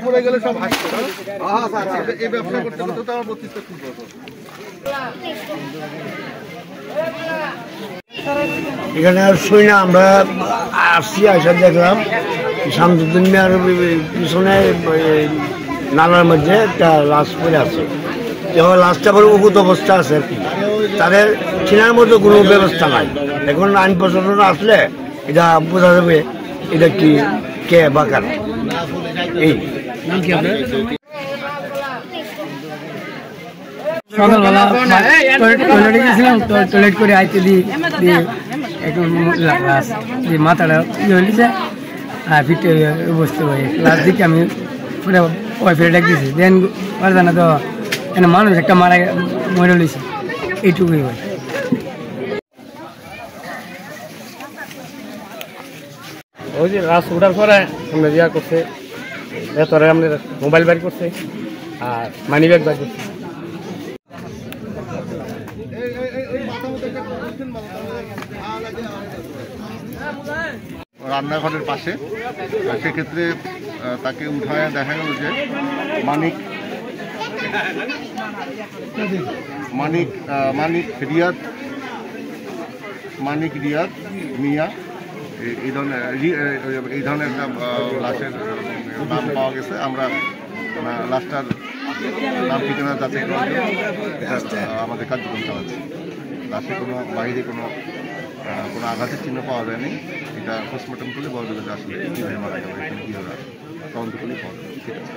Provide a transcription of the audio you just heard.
পড়ে গেলে সব হাসছে এই ব্যবসা করতে করতে তো আমার 32টা খুব এখানে শুই না আমরা আসছি আসা দেখলাম শামসুদ্দিন মিয়ার পিছনে নালার মধ্যে একটা লাশ পড়ে আছে এবং লাশটা বড় উপুত অবস্থা আছে আর কি তাদের চেনার মতো কোনো ব্যবস্থা নাই এখন আইন প্রশাসন আসলে এটা বোঝা যাবে এটা কি কে বা কার এই সকালবেলা টয়লেটে গেছিলাম টয়লেট করে আইতে দিয়ে একটু মাথাটা ইয়ে হয়েছে আর ফিরতে বসতে পারি লাস্ট দিকে আমি পুরো ওয়াইফাই ডাক দিয়েছি দেন জানা তো এখানে মানুষ একটা মরে লইছে এইটুকুই হয়। ওই যে রাস উঠার পরে আমরা ইয়া করছে ভেতরে আমাদের মোবাইল বের করছে আর মানি ব্যাগ বের করছে। রান্নাঘরের পাশে সেক্ষেত্রে তাকে উঠায় দেখা গেল যে মানিক রিয়াদ মিয়া এই ধরনের একটা লাশের নাম পাওয়া গেছে। আমরা লাশটার নাম ঠিকানা যাচাই করার জন্য এটা আমাদের কার্যক্রম চালাচ্ছি। লাশে কোনো বাইরে কোনো আঘাতের চিহ্ন পাওয়া যায়নি। এটা পোস্টমর্টম করলে বলা যাবে যে আসলে কীভাবে মারা গেল এখানে কীভাবে তদন্ত করলে পাওয়া যাবে। ঠিক আছে।